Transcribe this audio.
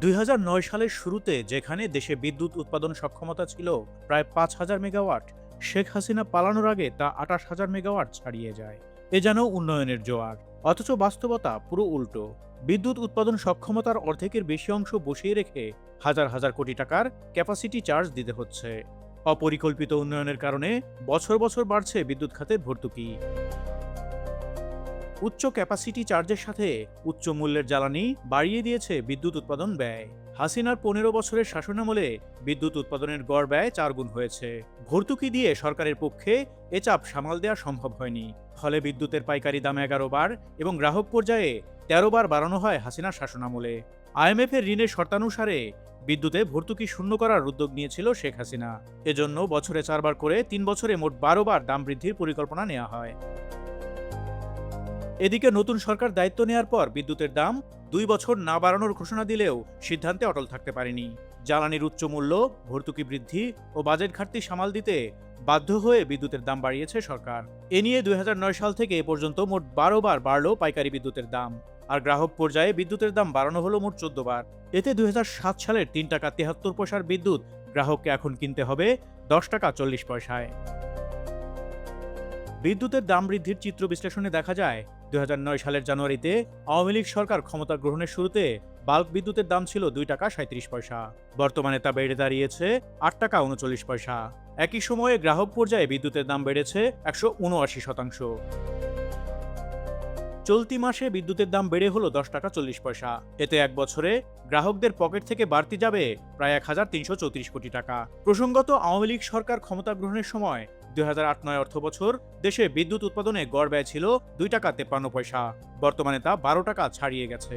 ২০০৯ সালের শুরুতে যেখানে দেশে বিদ্যুৎ উৎপাদন সক্ষমতা ছিল প্রায় ৫,০০০ মেগাওয়াট, শেখ হাসিনা পালানোর আগে তা ২৮,০০০ মেগাওয়াট ছাড়িয়ে যায়। এ যেন উন্নয়নের জোয়ার। অথচ বাস্তবতা পুরো উল্টো। বিদ্যুৎ উৎপাদন সক্ষমতার অর্ধেকের বেশি অংশ বসিয়ে রেখে হাজার হাজার কোটি টাকার ক্যাপাসিটি চার্জ দিতে হচ্ছে। অপরিকল্পিত উন্নয়নের কারণে বছর বছর বাড়ছে বিদ্যুৎ খাতের ভর্তুকি। উচ্চ ক্যাপাসিটি চার্জের সাথে উচ্চ মূল্যের জ্বালানি বাড়িয়ে দিয়েছে বিদ্যুৎ উৎপাদন ব্যয়। হাসিনার ১৫ বছরের শাসনামলে বিদ্যুৎ উৎপাদনের গড় ব্যয় ৪ গুণ হয়েছে। ভর্তুকি দিয়ে সরকারের পক্ষে এ চাপ সামাল দেওয়া সম্ভব হয়নি। ফলে বিদ্যুতের পাইকারি দাম ১১ বার এবং গ্রাহক পর্যায়ে ১৩ বার বাড়ানো হয় হাসিনার শাসনামলে। IMF এর ঋণের শর্তানুসারে বিদ্যুতে ভর্তুকি শূন্য করার উদ্যোগ নিয়েছিল শেখ হাসিনা। এজন্য বছরে ৪ বার করে ৩ বছরে মোট ১২ বার দাম বৃদ্ধির পরিকল্পনা নেওয়া হয়। এদিকে নতুন সরকার দায়িত্ব নেয়ার পর বিদ্যুতের দাম ২ বছর না বাড়ানোর ঘোষণা দিলেও সিদ্ধান্তে অটল থাকতে পারেনি। জ্বালানির উচ্চ মূল্য, ভর্তুকি বৃদ্ধি ও বাজেট ঘাটতি সামাল দিতে বাধ্য হয়ে বিদ্যুতের দাম বাড়িয়েছে সরকার। এ নিয়ে ২০০৯ সাল থেকে এ পর্যন্ত মোট ১২ বার বাড়ল পাইকারি বিদ্যুতের দাম। আর গ্রাহক পর্যায়ে বিদ্যুতের দাম বাড়ানো হলো মোট ১৪ বার। এতে ২০০৭ সালের ৩ টাকা ৭৩ পয়সার বিদ্যুৎ গ্রাহককে এখন কিনতে হবে ১০ টাকা ৪০ পয়সায়। বিদ্যুতের দাম বৃদ্ধির চিত্র বিশ্লেষণে দেখা যায়, ২০০৯ সালের জানুয়ারিতে আওয়ামী লীগ সরকার ক্ষমতা গ্রহণের শুরুতে বাল্ক বিদ্যুতের দাম ছিল ২ টাকা ৩৭ পয়সা। বর্তমানে তা বেড়ে দাঁড়িয়েছে ৮ টাকা ৩৯ পয়সা। একই সময়ে গ্রাহক পর্যায়ে বিদ্যুতের দাম বেড়েছে ১৭৯%। চলতি মাসে বিদ্যুতের দাম বেড়ে হলো ১০ টাকা ৪০ পয়সা। এতে এক বছরে গ্রাহকদের পকেট থেকে বাড়তি যাবে প্রায় ১,৩৩৪ কোটি টাকা। প্রসঙ্গত, আওয়ামী লীগ সরকার ক্ষমতা গ্রহণের সময় ২০০৮-৯ অর্থবছর দেশে বিদ্যুৎ উৎপাদনে গড় ব্যয় ছিল ২ টাকা ৫৩ পয়সা। বর্তমানে তা ১২ টাকা ছাড়িয়ে গেছে।